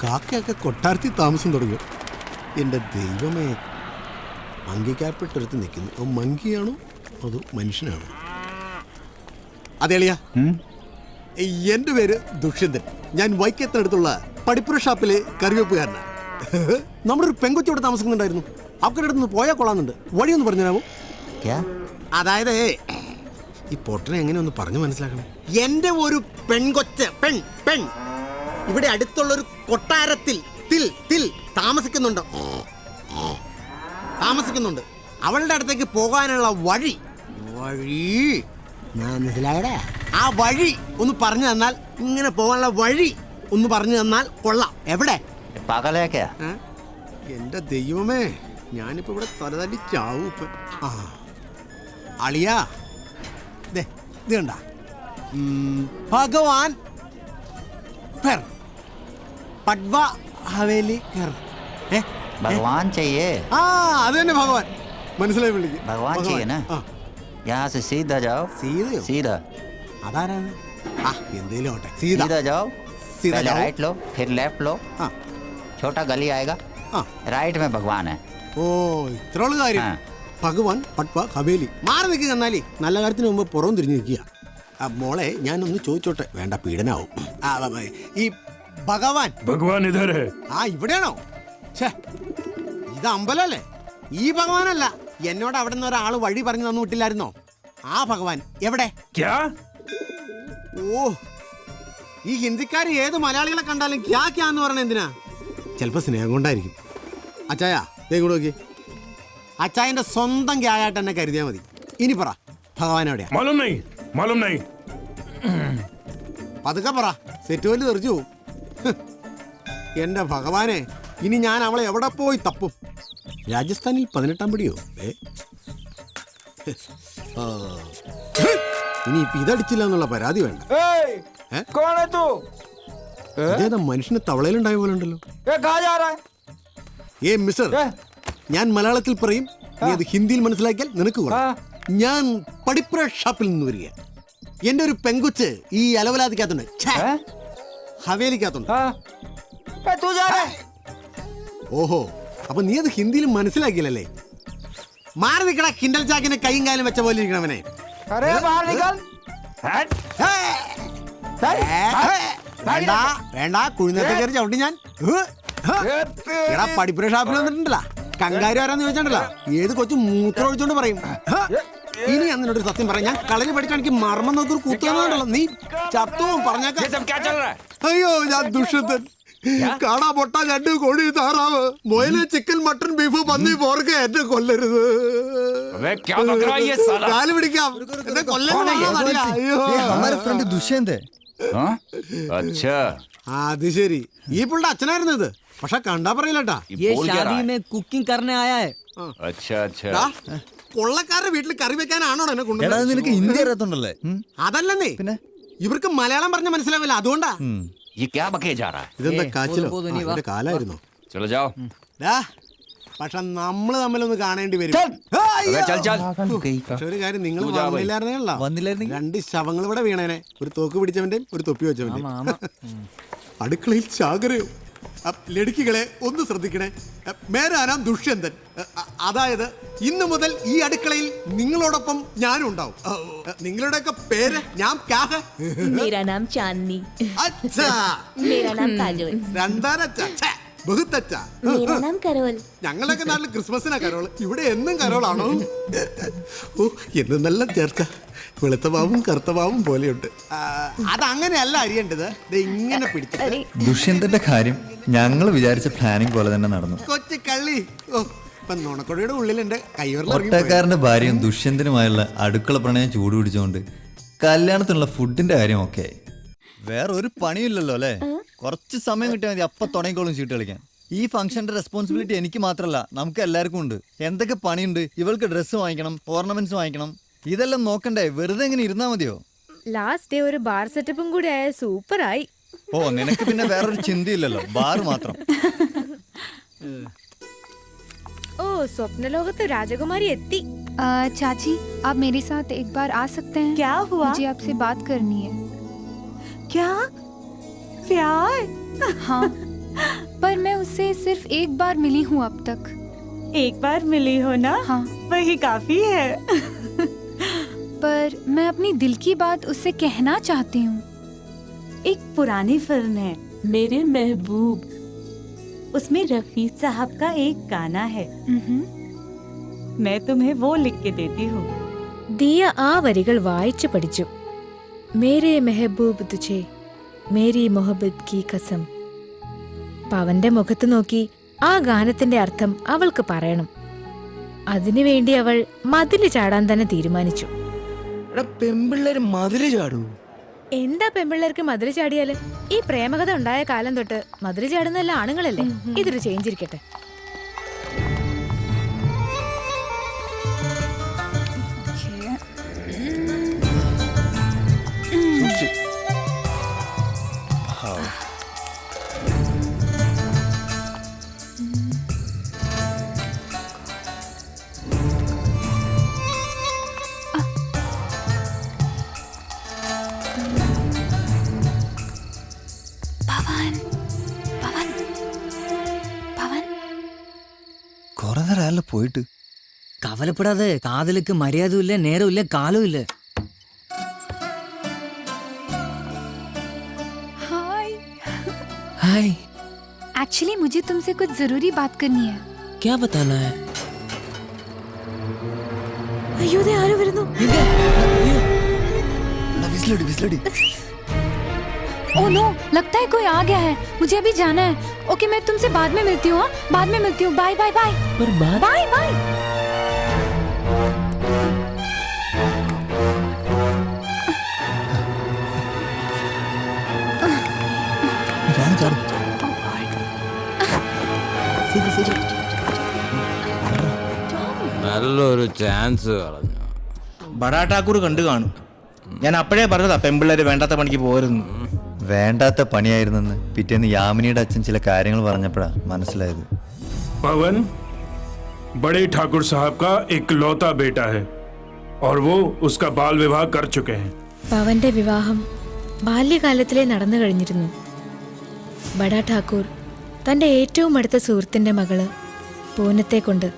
കാക്കയൊക്കെ കൊട്ടാരത്തിൽ താമസം തുടങ്ങി. എൻ്റെ ദൈവമേ, മങ്കിക്കാർപ്പെട്ടെടുത്ത് നിൽക്കുന്നു. അത് മങ്കിയാണോ അതോ മനുഷ്യനാണോ? അതെളിയാ, എൻ്റെ പേര് ദുഷ്യന്തൻ. ഞാൻ വൈക്കത്തിനടുത്തുള്ള പടിപ്പുര ഷാപ്പിലെ കറിവെപ്പുകാരനാണ്. നമ്മുടെ ഒരു പെങ്കൊച്ചി ഇവിടെ താമസിക്കുന്നുണ്ടായിരുന്നു. അവരുടെ അടുത്ത് പോയാൽ കൊള്ളാന്നുണ്ട്. വഴിയൊന്ന് പറഞ്ഞുതരാമോ? അതായത് ഈ പൊട്ടനെ എങ്ങനെ ഒന്ന് പറഞ്ഞു മനസ്സിലാക്കണം. എൻ്റെ ഒരു പെൺകൊച്ച് പെൺ ഇവിടെ അടുത്തുള്ളൊരു കൊട്ടാരത്തിൽ താമസിക്കുന്നുണ്ട്. അവളുടെ അടുത്തേക്ക് പോകാനുള്ള വഴി മനസ്സിലായടാ? ആ വഴി ഒന്ന് പറഞ്ഞു തന്നാൽ, ഇങ്ങനെ പോകാനുള്ള വഴി ഒന്ന് പറഞ്ഞു തന്നാൽ കൊള്ളാം. എവിടെ? എന്റെ ദൈവമേ, ഞാനിപ്പോ ഇവിടെ തലതല്ലി ചാവും ഇപ്പൊ. ആ അളിയാ, ഇത് കണ്ട ഭഗവാൻ പട്വ ഹവേലി भगवान चाहिए। ആ അത് തന്നെ ഭഗവാൻ. മനസ്സിലായി വിളിക്കും. भगवान चाहिए ना? यहाँ से सीधा जाओ। സീതയോ? सीधा അതാരാണ്? ആ എന്തേലും ആവട്ടെ. सीधा जाओ। सीधा पहले जाओ। राइट लो, फिर लेफ्ट लो। हाँ। छोटा गली आएगा, हाँ। राइट में भगवान है। ഓ ഇത്രയുള്ള കാര്യം. ഭഗവാൻ പട്വ ഹവേലി. മാറി നിൽക്കുക. എന്നാലേ നല്ല കാര്യത്തിന് മുമ്പ് പുറം തിരിഞ്ഞു നിൽക്കുക. മോളെ ഞാനൊന്ന് ചോദിച്ചോട്ടെ? വേണ്ട, പീഡനാവും. ഈ ഭഗവാൻ इधर है। ആ ഇവിടെയാണോ? ഛേ, ഇത് അമ്പലല്ലേ? ഈ ഭഗവാനല്ല. എന്നോട് അവിടെ നിന്ന് ഒരാൾ വഴി പറഞ്ഞു തന്നു വിട്ടില്ലായിരുന്നോ? ആ ഭഗവാൻ എവിടെ? क्या? ഓ, ഈ ഹിന്ദിക്കാർ ഏത് മലയാളികളെ കണ്ടാലും ക്യാന്ന് പറയണ എന്തിനാ? ചിലപ്പോ സ്നേഹം കൊണ്ടായിരിക്കും. അച്ചായ കൂടെ നോക്കി. അച്ചായന്റെ സ്വന്തം ക്യായായിട്ട് എന്നെ കരുതിയാൽ മതി. ഇനി പറ, ഭഗവാൻ എവിടെയാ? मालूम नहीं। പതുക്കെ പറ, സെറ്റ് വല്ലു തെറിച്ചു പോവും. എന്റെ ഭഗവാനെ, ഇനി ഞാൻ അവളെ എവിടെ പോയി തപ്പും? രാജസ്ഥാനിൽ 18-ാം പടിയോ? ഇനി ഇപ്പൊ ഇതടിച്ചില്ല എന്നുള്ള പരാതി വേണ്ട. ഇതേതാ മനുഷ്യന് തവളയിലുണ്ടായ പോലെ ഉണ്ടല്ലോ. ഏ മിസ്റ്റർ, ഞാൻ മലയാളത്തിൽ പറയും, നീ അത് ഹിന്ദിയിൽ മനസ്സിലാക്കിയാൽ നിനക്ക് കൊള്ളാം. ഞാൻ പടിപ്പുര ഷാപ്പിൽ നിന്ന് വരിക. എന്റെ ഒരു പെങ്കുച്ച് ഈ അലവലാതിക്കകത്തുണ്ട്, ഹവേലിക്കകത്തുണ്ട്. ഓഹോ, അപ്പൊ നീ അത് ഹിന്ദിയിൽ മനസ്സിലാക്കിയില്ലല്ലേ? മാറി നിൽക്കണ കിണ്ടൽ ചാക്കിനെ കൈയും കാലും വെച്ച പോലെ ഇരിക്കണവനെ. വേണ്ട, കുഴിനത്തെ കയറി ചവിട്ടി ഞാൻ. എടാ, പടിപ്പുര ഷാപ്പിൽ വന്നിട്ടുണ്ടല്ലോ, കങ്കാരി ആരാന്ന് ചോദിച്ചാണ്ടല്ലോ, ഏത് കൊച്ചു മൂത്രം ഒഴിച്ചോണ്ട് പറയും. ഇനി അതിനോട് സത്യം പറയാം, ഞാൻ കളരി പഠിക്കാണെങ്കിൽ മർമ്മം നോക്കി കുത്തുന്നുണ്ടല്ലോ, നീ ചത്തവും പറഞ്ഞേക്കാം. അയ്യോ, ഞാൻ ദുഷ്യന്തൻ. കാണാ പൊട്ട, ഞണ്ട്, കോഴി, താറാവ്, മുയല്, ചിക്കൻ, മട്ടൺ, ബീഫ്, പന്നി, പോർക്ക് എന്നെ കൊല്ലരുത്. കാല് പിടിക്കാം, എന്നെ കൊല്ലരുത്. ദുഷ്യന്തൻ. അത് ശരി, ഈ പുള്ളിയുടെ അച്ഛനായിരുന്നു ഇത്. പക്ഷെ കണ്ടാ പറയില്ലട്ടാ. കുക്കിംഗ് करने आया है. കൊള്ളക്കാരുടെ വീട്ടിൽ കറി വെക്കാനാണോ എന്നെ കൊണ്ടുവന്നത്? നിനക്ക് ഹിന്ദി അറിയത്തുണ്ടല്ലേ? അതല്ലെന്നേ, ഇവർക്ക് മലയാളം പറഞ്ഞ മനസ്സിലാവില്ല, അതുകൊണ്ടാ. ഇതെന്താ കാച്ചിലോ? ഇതിന്റെ കാലായിരുന്നോ? പക്ഷെ നമ്മള് തമ്മിലൊന്ന് കാണേണ്ടി വരും. പക്ഷെ ഒരു കാര്യം, നിങ്ങൾ വന്നില്ലായിരുന്നേ, 2 ശവങ്ങൾ ഇവിടെ വീണേനെ. ഒരു തോക്ക് പിടിച്ചവന്റെയും ഒരു തൊപ്പി വെച്ചവന്റെയും. അടുക്കളയിൽ ചാകരയോ? ലടുക്കികളെ ഒന്ന് ശ്രദ്ധിക്കണേ. മേരാ നാം ദുഷ്യന്തൻ. അതായത് ഇന്നു മുതൽ ഈ അടുക്കളയിൽ നിങ്ങളോടൊപ്പം ഞാനും ഉണ്ടാവും. നിങ്ങളുടെയൊക്കെ പേര്? ഞാൻ मेरा नाम चांदनी। अच्छा, मेरा नाम काजोल। मेरा नाम करोल। ഞങ്ങളുടെയൊക്കെ നാട്ടിൽ ക്രിസ്മസിനാ കരോള്, ഇവിടെ എന്നും കരോളാണോ? ഓ, എന്ന് നല്ല ചേർക്ക. വെളുത്ത പാവും കറുത്ത പാവും പോലെയുണ്ട്. അതങ്ങനെയല്ല അറിയേണ്ടത്, ഇങ്ങനെ പിടിച്ച. ദുഷ്യന്തന്റെ കാര്യം ഞങ്ങൾ വിചാരിച്ച പ്ലാനിങ് പോലെ തന്നെ നടന്നു. കൊച്ചു കള്ളി. ഓ, ഇപ്പൊ നുണക്കൊടിയുടെ ഉള്ളിൽ എന്റെ ഒട്ടക്കാരന്റെ ഭാര്യയും ദുഷ്യന്തനുമായുള്ള അടുക്കള പ്രണയം ചൂട് പിടിച്ചുകൊണ്ട് കല്യാണത്തിനുള്ള ഫുഡിന്റെ കാര്യം ഒക്കെ ആയി. വേറെ ഒരു പണിയില്ലല്ലോ അല്ലേ? കുറച്ച് സമയം കിട്ടിയാൽ മതി, അപ്പൊ തുടങ്ങിക്കോളും ചീട്ട് കളിക്കാൻ. ഈ ഫംഗ്ഷന്റെ റെസ്പോൺസിബിലിറ്റി എനിക്ക് മാത്രമല്ല, നമുക്ക് എല്ലാവർക്കും ഉണ്ട്. എന്തൊക്കെ പണിയുണ്ട്. ഇവൾക്ക് ഡ്രസ്സ് വാങ്ങിക്കണം, ഓർണമെന്റ്സ് വാങ്ങിക്കണം. ഇതെല്ലാം നോക്കണ്ടേ? വെറുതെ എങ്ങനെ ഇരുന്നാ മതിയോ? ലാസ്റ്റ് ഡേ ഒരു ബാർ സെറ്റപ്പും കൂടി ആയ സൂപ്പർ ആയി. ഓ, നിനക്ക് പിന്നെ വേറൊരു ചിന്തയില്ലല്ലോ, ബാർ മാത്രം. ഓ, സ്വപ്നലോകത്ത് രാജകുമാരി എത്തി. चाची, आप मेरे साथ एक बार आ सकते हैं? क्या हुआ? मुझे आपसे बात करनी है. क्या? प्यार? हाँ. पर मैं उससे सिर्फ एक बार मिली हूँ अब तक। एक बार मिली हो ना, हाँ, वही काफी है। पर मैं अपनी दिल की बात उससे कहना चाहती हूँ। एक पुरानी फिल्म है मेरे महबूब, उसमें रफी साहब का एक गाना है, मैं तुम्हें वो लिख के देती हूँ। ദിയ ആ വരികൾ വായിച്ചു പഠിച്ചു. മേരെ മെഹബൂബ് തുझे മേരി മൊഹബത്ത് കി കസം. പവന്റെ മുഖത്ത് നോക്കി ആ ഗാനത്തിന്റെ അർത്ഥം അവൾക്ക് പറയണം. അതിനുവേണ്ടി അവൾ മതില് ചാടാൻ തന്നെ തീരുമാനിച്ചു. പെമ്പിള്ളേര് മതില് ചാടൂ? എന്താ പെമ്പിള്ളേർക്ക് മതില് ചാടിയാല്? ഈ പ്രേമകഥ ഉണ്ടായ കാലം തൊട്ട് മതില് ചാടുന്ന എല്ലാ ആണുങ്ങളല്ലേ. ഇതൊരു ചേഞ്ച് ഇരിക്കട്ടെ. പവൻ, പവൻ, പവൻ. കുറെ നേരം പോയിട്ട്. കവലപ്പെടാതെ. കാതലുക്ക് മര്യാദയും ഇല്ല, നേരവും ഇല്ല, കാലവും ഇല്ല. हाय. हाय. एक्चुअली मुझे तुमसे कुछ जरूरी बात करनी है. क्या बताना है? അയ്യോ ദേ ആരോ വരുന്നു. ओह नो, लगता है कोई आ गया है. मुझे अभी जाना है. ओके, मैं तुमसे बाद में मिलती हूँ. बाद में मिलती हूँ. Bye bye bye. पर बात बाय बाय. നല്ലൊരു ചാൻസ് കളഞ്ഞു. ബഡാ ഠാക്കൂർ കണ്ടു കാണും. ഞാൻ അപ്പോഴേ പറഞ്ഞതാ പെമ്പിള്ളേര് വേണ്ടാത്ത പണിക്ക് പോരുന്നു. വേണ്ടാത്ത പണിയായിരുന്നെന്ന് പിറ്റേന്ന് യാമിനിയുടെ അച്ഛൻ ചില കാര്യങ്ങൾ പറഞ്ഞപ്പോഴാ മനസ്സിലായത്. पवन बड़े ठाकुर साहब का इकलौता बेटा है और वो उसका बाल विवाह कर चुके हैं. പവന്റെ വിവാഹം ബാല്യകാലത്തിലെ നടന്നു കഴിഞ്ഞിരുന്നു. ബഡാ ഠാക്കൂർ തന്റെ ഏറ്റവും അടുത്ത സുഹൃത്തിന്റെ മകള് പൂനത്തെ കൊണ്ട്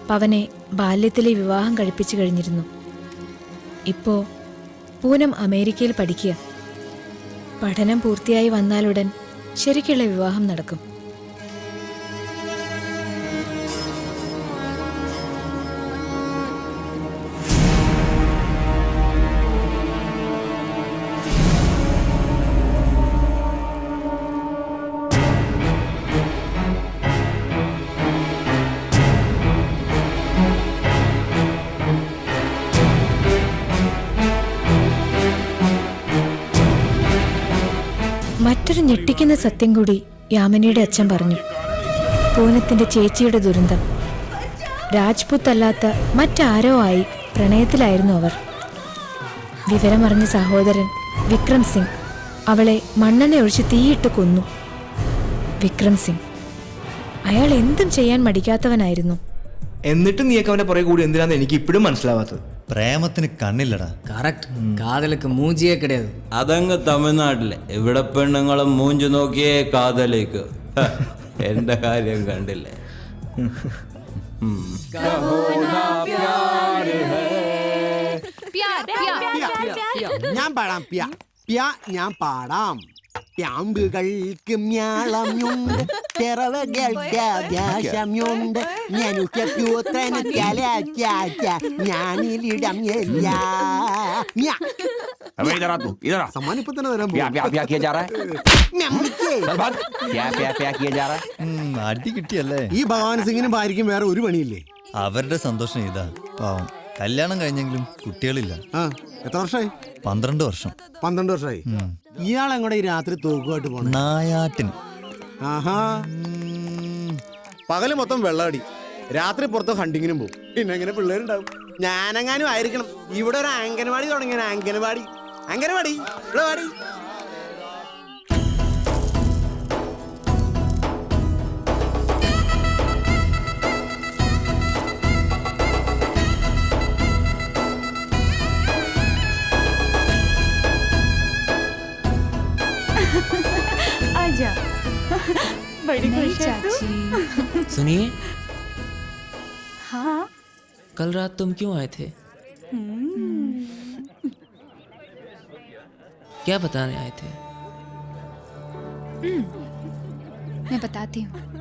പവനെ ബാല്യത്തിലെ വിവാഹം കഴിപ്പിച്ചു കഴിഞ്ഞിരുന്നു. ഇപ്പോ പൂനം അമേരിക്കയിൽ പഠിക്കുക. പഠനം പൂർത്തിയായി വന്നാലുടൻ ശരിക്കുള്ള വിവാഹം നടക്കും. മറ്റൊരു ഞെട്ടിക്കുന്ന സത്യം കൂടി യാമിനിയുടെ അച്ഛൻ പറഞ്ഞു. പൂനത്തിന്റെ ചേച്ചിയുടെ ദുരന്തം. രാജ്പുത്ത് അല്ലാത്ത മറ്റാരോ ആയി പ്രണയത്തിലായിരുന്നു അവർ. വിവരമറിഞ്ഞ സഹോദരൻ വിക്രം സിംഗ് അവളെ മണ്ണെണ്ണ ഒഴിച്ച് തീയിട്ട് കൊന്നു. വിക്രം സിംഗ് അയാൾ എന്തും ചെയ്യാൻ മടിക്കാത്തവനായിരുന്നു. എന്നിട്ട് നീയൊക്കെ അവന്റെ പുറകെ കൂടി എന്തിനാന്ന് എനിക്ക് ഇപ്പോഴും മനസ്സിലാവാത്തത്. പ്രേമത്തിന് കണ്ണില്ലടാ. കറക്റ്റ്. കാതലുക്ക് മൂഞ്ചിയേ കിടயாது. അതങ്ങ് തമിഴ്നാട്ടിലെ ഇവിടെ പെണ്ണുങ്ങളും മൂഞ്ചു നോക്കിയേ കാതലേക്ക്. എന്റെ കാര്യം കണ്ടില്ലേ? ഞാൻ പാടാം പ്യ പ്യ ഞാൻ പാടാം. പ്യാമ്പുകൾക്ക് മ്യാളമുണ്ട്, പിറവകൾക്ക് ആകാശമുണ്ട്, ഞാനുക്കൂത്രന് ഞാനിലിടം സമ്മാനം ഇപ്പൊ തന്നെ തരാൻ അടി കിട്ടിയല്ലേ? ഈ ഭഗവാൻ സിംഗിനും ഭാര്യയ്ക്കും വേറെ ഒരു പണിയില്ലേ? അവരുടെ സന്തോഷം ഇതാ. പാവം കല്യാണം കഴിഞ്ഞെങ്കിലും കുട്ടികളില്ല. ആ എത്ര വർഷമായി? 12 വർഷം. 12 വർഷമായി. ഇയാളെങ്ങോടെ ഈ രാത്രി തോക്കുമായിട്ട് പോണ? നായാട്ടിന്. ആഹാ, പകല് മൊത്തം വെള്ളമടി, രാത്രി പുറത്ത് ഹണ്ടിങ്ങിനും പോകും. പിന്നെ എങ്ങനെ പിള്ളേരുണ്ടാവും? ഞാനെങ്ങാനും ആയിരിക്കണം. ഇവിടെ ഒരു അംഗനവാടി തുടങ്ങിയ അംഗനവാടി. അംഗനവാടി ഇവിടെ വാടി. आजा, बड़ी नहीं खुश है तू। चाची। सुनिए, हाँ कल रात तुम क्यों आए थे? क्या बताने आए थे? मैं बताती हूँ।